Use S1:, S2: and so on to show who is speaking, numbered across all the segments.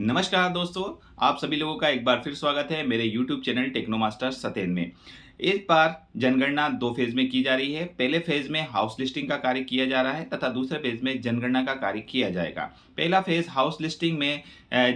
S1: नमस्कार दोस्तों, आप सभी लोगों का एक बार फिर स्वागत है मेरे YouTube चैनल टेक्नो मास्टर सतेन में। इस बार जनगणना 2 फेज़ में की जा रही है। पहले फेज़ में हाउस लिस्टिंग का कार्य किया जा रहा है तथा दूसरे फेज़ में जनगणना का कार्य किया जाएगा। पहला फेज़ हाउस लिस्टिंग में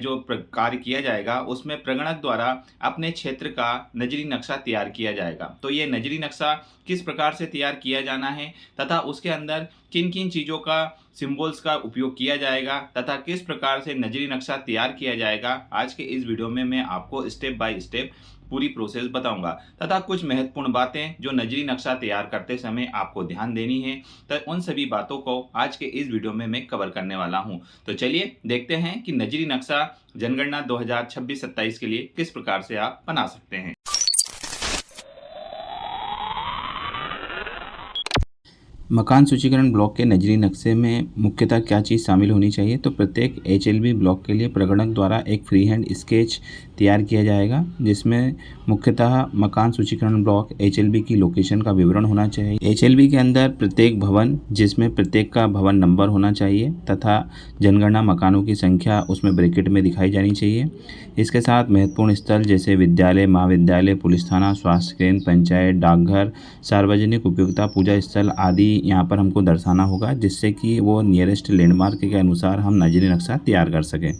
S1: जो कार्य किया जाएगा उसमें प्रगणक द्वारा अपने क्षेत्र का नजरी नक्शा तैयार किया जाएगा। तो ये नजरी नक्शा किस प्रकार से तैयार किया जाना है तथा उसके अंदर किन किन चीज़ों का सिंबल्स का उपयोग किया जाएगा तथा किस प्रकार से नजरी नक्शा तैयार किया जाएगा, आज के इस वीडियो में मैं आपको स्टेप बाय स्टेप पूरी प्रोसेस बताऊंगा तथा कुछ महत्वपूर्ण बातें जो नजरी नक्शा तैयार करते समय आपको ध्यान देनी है, तो उन सभी बातों को आज के इस वीडियो में मैं कवर करने वाला हूं। तो चलिए देखते हैं कि नजरी नक्शा जनगणना 2026-27 के लिए किस प्रकार से आप बना सकते हैं।
S2: मकान सूचीकरण ब्लॉक के नजरी नक्शे में मुख्यतः क्या चीज़ शामिल होनी चाहिए। तो प्रत्येक एचएलबी ब्लॉक के लिए प्रगणक द्वारा एक फ्री हैंड स्केच तैयार किया जाएगा, जिसमें मुख्यतः मकान सूचीकरण ब्लॉक एचएलबी की लोकेशन का विवरण होना चाहिए। एचएलबी के अंदर प्रत्येक भवन, जिसमें प्रत्येक का भवन नंबर होना चाहिए तथा जनगणना मकानों की संख्या उसमें ब्रैकेट में दिखाई जानी चाहिए। इसके साथ महत्वपूर्ण स्थल जैसे विद्यालय, महाविद्यालय, पुलिस थाना, स्वास्थ्य केंद्र, पंचायत, डाकघर, सार्वजनिक उपयोगिता, पूजा स्थल आदि यहाँ पर हमको दर्शाना होगा, जिससे कि वो नियरेस्ट लैंडमार्क के अनुसार हम नजरी नक्शा तैयार कर सकें।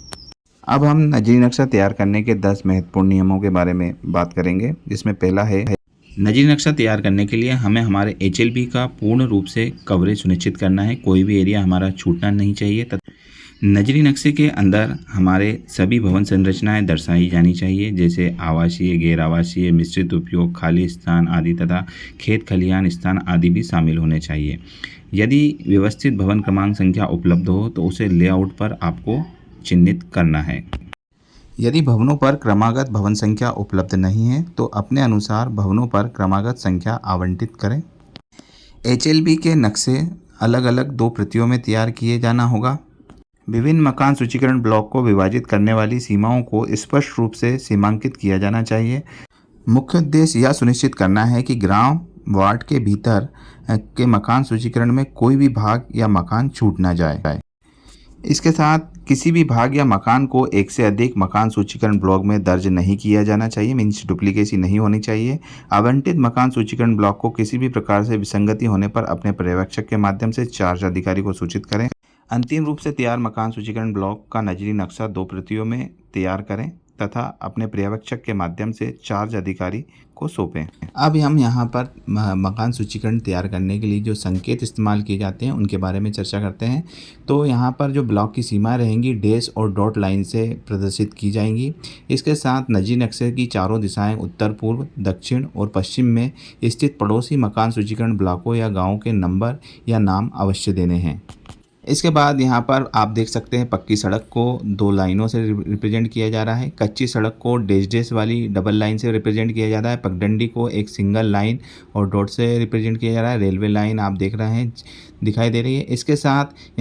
S2: अब हम नजरी नक्शा तैयार करने के 10 महत्वपूर्ण नियमों के बारे में बात करेंगे, जिसमें पहला है नजरी नक्शा तैयार करने के लिए हमें हमारे एचएलबी का पूर्ण रूप से कवरेज सुनिश्चित करना है। कोई भी एरिया हमारा छूटना नहीं चाहिए तथा नजरी नक्शे के अंदर हमारे सभी भवन संरचनाएं दर्शाई जानी चाहिए, जैसे आवासीय, गैर आवासीय, मिश्रित उपयोग, खाली स्थान आदि तथा खेत खलिहान स्थान आदि भी शामिल होने चाहिए। यदि व्यवस्थित भवन क्रमांक संख्या उपलब्ध हो तो उसे लेआउट पर आपको चिन्हित करना है। यदि भवनों पर क्रमागत भवन संख्या उपलब्ध नहीं है तो अपने अनुसार भवनों पर क्रमागत संख्या आवंटित करें। एचएलबी के नक्शे अलग अलग 2 प्रतियों में तैयार किए जाना होगा। विभिन्न मकान सूचीकरण ब्लॉक को विभाजित करने वाली सीमाओं को स्पष्ट रूप से सीमांकित किया जाना चाहिए। मुख्य उद्देश्य यह सुनिश्चित करना है कि ग्राम वार्ड के भीतर के मकान सूचीकरण में कोई भी भाग या मकान छूट ना जाए। इसके साथ किसी भी भाग या मकान को एक से अधिक मकान सूचीकरण ब्लॉक में दर्ज नहीं किया जाना चाहिए, मीन्स डुप्लीकेसी नहीं होनी चाहिए। आवंटित मकान सूचीकरण ब्लॉक को किसी भी प्रकार से विसंगति होने पर अपने पर्यवेक्षक के माध्यम से चार्ज अधिकारी को सूचित करें। अंतिम रूप से तैयार मकान सूचीकरण ब्लॉक का नजरी नक्शा 2 प्रतियों में तैयार करें तथा अपने पर्यवेक्षक के माध्यम से चार्ज अधिकारी को सौंपें। अब हम यहाँ पर मकान सूचीकरण तैयार करने के लिए जो संकेत इस्तेमाल किए जाते हैं उनके बारे में चर्चा करते हैं। तो यहाँ पर जो ब्लॉक की सीमाएं रहेंगी डैश और डॉट लाइन से प्रदर्शित की जाएंगी। इसके साथ नजरी नक्शे की चारों दिशाएं उत्तर, पूर्व, दक्षिण और पश्चिम में स्थित पड़ोसी मकान सूचीकरण ब्लॉकों या गाँवों के नंबर या नाम अवश्य देने हैं। इसके बाद यहाँ पर आप देख सकते हैं पक्की सड़क को 2 लाइनों से रिप्रेजेंट किया जा रहा है, कच्ची सड़क को डैश डैश वाली डबल लाइन से रिप्रेजेंट किया जा रहा है, पगडंडी को एक सिंगल लाइन और डॉट से रिप्रेजेंट किया जा रहा है, रेलवे लाइन आप देख रहे हैं दिखाई दे रही है। इसके साथ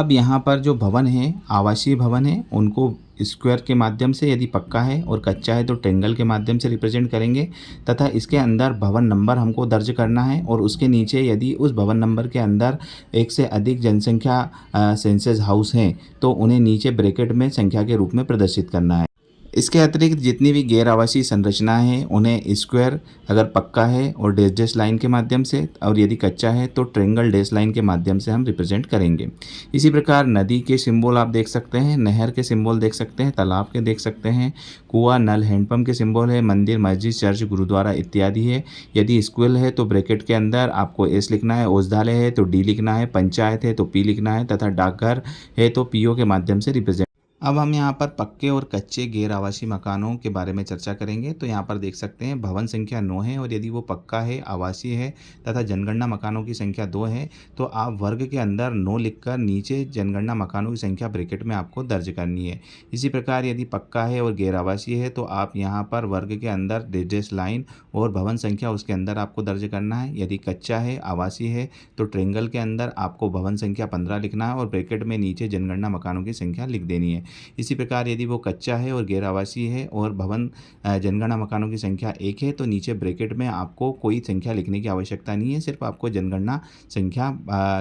S2: यहाँ पर जो भवन है, आवासीय भवन है, उनको स्क्वायर के माध्यम से, यदि पक्का है और कच्चा है तो ट्रेंगल के माध्यम से रिप्रेजेंट करेंगे तथा इसके अंदर भवन नंबर हमको दर्ज करना है और उसके नीचे यदि उस भवन नंबर के अंदर एक से अधिक जनसंख्या सेंसस हाउस हैं तो उन्हें नीचे ब्रैकेट में संख्या के रूप में प्रदर्शित करना है। इसके अतिरिक्त जितनी भी गैर आवासीय संरचनाएं हैं उन्हें स्क्वायर अगर पक्का है और डैश डैश लाइन के माध्यम से, और यदि कच्चा है तो ट्रेंगल डैश लाइन के माध्यम से हम रिप्रेजेंट करेंगे। इसी प्रकार नदी के सिंबल आप देख सकते हैं, नहर के सिंबल देख सकते हैं, तालाब के देख सकते हैं, कुआं, नल, हैंडपंप के सिंबल है, मंदिर, मस्जिद, चर्च, गुरुद्वारा इत्यादि है। यदि स्कूल है तो ब्रैकेट के अंदर आपको एस लिखना है, औषधालय है तो डी लिखना है, पंचायत है तो पी लिखना है तथा डाकघर है तो पीओ के माध्यम से रिप्रेजेंट। अब हम यहाँ पर पक्के और कच्चे गैर आवासीय मकानों के बारे में चर्चा करेंगे। तो यहाँ पर देख सकते हैं भवन संख्या 9 है और यदि वो पक्का है, आवासीय है तथा जनगणना मकानों की संख्या 2 है तो आप वर्ग के अंदर 9 लिखकर नीचे जनगणना मकानों की संख्या ब्रैकेट में आपको दर्ज करनी है। इसी प्रकार यदि पक्का है और गैर आवासीय है तो आप यहाँ पर वर्ग के अंदर डैश लाइन और भवन संख्या उसके अंदर आपको दर्ज करना है। यदि कच्चा है, आवासीय है तो ट्रेंगल के अंदर आपको भवन संख्या 15 लिखना है और ब्रैकेट में नीचे जनगणना मकानों की संख्या लिख देनी है। इसी प्रकार यदि वो कच्चा है और गैर आवासीय है और भवन जनगणना मकानों की संख्या 1 है तो नीचे ब्रैकेट में आपको कोई संख्या लिखने की आवश्यकता नहीं है, सिर्फ आपको जनगणना संख्या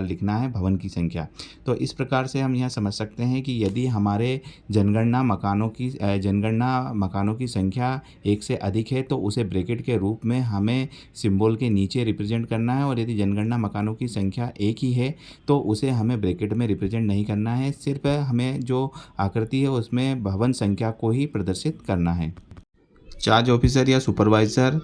S2: लिखना है, भवन की संख्या। तो इस प्रकार से हम यह समझ सकते हैं कि यदि हमारे जनगणना मकानों की संख्या 1 से अधिक है तो उसे ब्रैकेट के रूप में हमें सिंबल के नीचे रिप्रेजेंट करना है, और यदि जनगणना मकानों की संख्या 1 ही है तो उसे हमें ब्रैकेट में रिप्रेजेंट नहीं करना है, सिर्फ हमें जो आकृति है उसमें भवन संख्या को ही प्रदर्शित करना है। चार्ज ऑफिसर या सुपरवाइज़र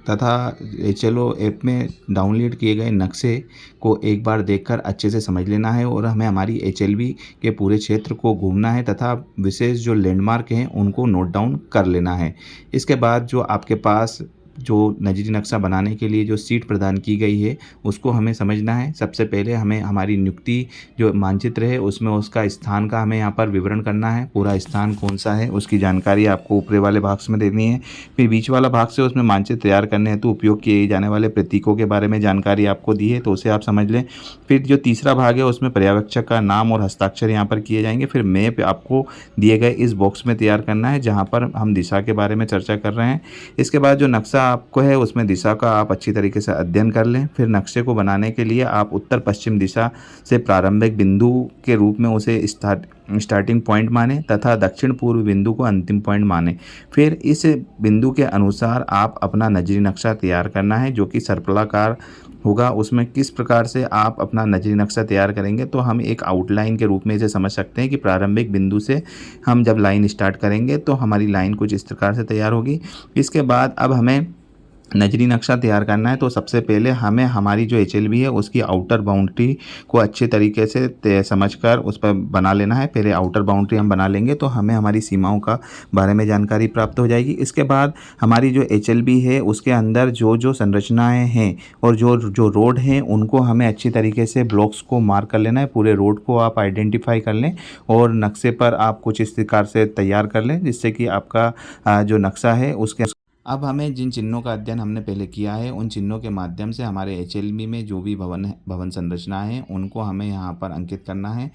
S2: तथा HLO ऐप में डाउनलोड किए गए नक्शे को एक बार देखकर अच्छे से समझ लेना है, और हमें हमारी HLB के पूरे क्षेत्र को घूमना है तथा विशेष जो लैंडमार्क हैं उनको नोट डाउन कर लेना है। इसके बाद जो आपके पास जो नजरी नक्शा बनाने के लिए जो सीट प्रदान की गई है उसको हमें समझना है। सबसे पहले हमें हमारी नियुक्ति जो मानचित्र है उसमें उसका स्थान का हमें यहाँ पर विवरण करना है, पूरा स्थान कौन सा है उसकी जानकारी आपको ऊपरी वाले भाग में देनी है। फिर बीच वाला भाग से उसमें मानचित्र तैयार करने हेतु उपयोग किए जाने वाले प्रतीकों के बारे में जानकारी आपको दी है तो उसे आप समझ लें। फिर जो तीसरा भाग है उसमें पर्यवेक्षक का नाम और हस्ताक्षर यहाँ पर किए जाएंगे। फिर मैप आपको दिए गए इस बॉक्स में तैयार करना है जहाँ पर हम दिशा के बारे में चर्चा कर रहे हैं। इसके बाद जो नक्शा आपको है उसमें दिशा का आप अच्छी तरीके से अध्ययन कर लें। फिर नक्शे को बनाने के लिए आप उत्तर पश्चिम दिशा से प्रारंभिक बिंदु के रूप में उसे स्टार्टिंग पॉइंट माने तथा दक्षिण पूर्व बिंदु को अंतिम पॉइंट माने। फिर इस बिंदु के अनुसार आप अपना नजरी नक्शा तैयार करना है जो कि सर्पिलाकार होगा। उसमें किस प्रकार से आप अपना नजरी नक्शा तैयार करेंगे तो हम एक आउटलाइन के रूप में इसे समझ सकते हैं कि प्रारंभिक बिंदु से हम जब लाइन स्टार्ट करेंगे तो हमारी लाइन कुछ इस प्रकार से तैयार होगी। इसके बाद अब हमें नजरी नक्शा तैयार करना है तो सबसे पहले हमें हमारी जो HLB है उसकी आउटर बाउंड्री को अच्छे तरीके से समझकर उस पर बना लेना है। पहले आउटर बाउंड्री हम बना लेंगे तो हमें हमारी सीमाओं का बारे में जानकारी प्राप्त हो जाएगी। इसके बाद हमारी जो HLB है उसके अंदर जो संरचनाएं हैं और जो रोड हैं उनको हमें अच्छी तरीके से ब्लॉक्स को मार्क कर लेना है। पूरे रोड को आप आइडेंटिफाई कर लें और नक्शे पर आप कुछ इस प्रकार से तैयार कर लें जिससे कि आपका जो नक्शा है उसके अब हमें जिन चिन्हों का अध्ययन हमने पहले किया है उन चिन्हों के माध्यम से हमारे HLB में जो भी भवन संरचना है उनको हमें यहाँ पर अंकित करना है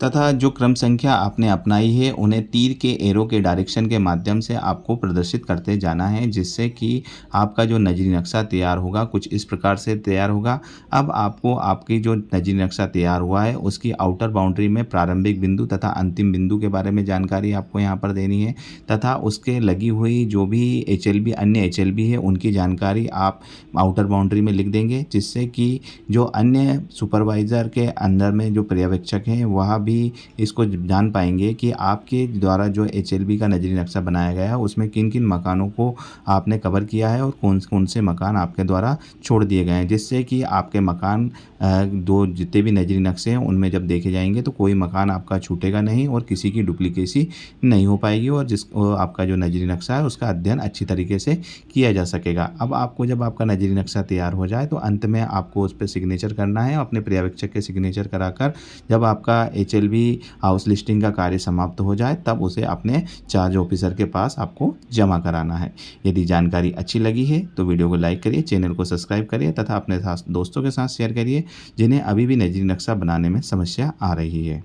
S2: तथा जो क्रम संख्या आपने अपनाई है उन्हें तीर के एरो के डायरेक्शन के माध्यम से आपको प्रदर्शित करते जाना है जिससे कि आपका जो नजरी नक्शा तैयार होगा कुछ इस प्रकार से तैयार होगा। अब आपको आपकी जो नजरी नक्शा तैयार हुआ है उसकी आउटर बाउंड्री में प्रारंभिक बिंदु तथा अंतिम बिंदु के बारे में जानकारी आपको यहाँ पर देनी है तथा उसके लगी हुई जो भी HLB अन्य HLB है उनकी जानकारी आप आउटर बाउंड्री में लिख देंगे जिससे कि जो अन्य सुपरवाइज़र के अंदर में जो पर्यवेक्षक हैं वह भी इसको जान पाएंगे कि आपके द्वारा जो HLB का नजरी नक्शा बनाया गया है उसमें किन किन मकानों को आपने कवर किया है और कौन से मकान आपके द्वारा छोड़ दिए गए हैं, जिससे कि आपके मकान दो जितने भी नजरी नक्शे हैं उनमें जब देखे जाएंगे तो कोई मकान आपका छूटेगा नहीं और किसी की डुप्लीकेसी नहीं हो पाएगी और आपका जो नजरी नक्शा है उसका अध्ययन अच्छी तरीके से किया जा सकेगा। अब आपको जब आपका नजरी नक्शा तैयार हो जाए तो अंत में आपको उस पर सिग्नेचर करना है। अपने पर्यवेक्षक के सिग्नेचर कराकर जब आपका HLB हाउस लिस्टिंग का कार्य समाप्त हो जाए तब उसे अपने चार्ज ऑफिसर के पास आपको जमा कराना है। यदि जानकारी अच्छी लगी है तो वीडियो को लाइक करिए, चैनल को सब्सक्राइब करिए तथा अपने दोस्तों के साथ शेयर करिए जिन्हें अभी भी नजरी नक्शा बनाने में समस्या आ रही है।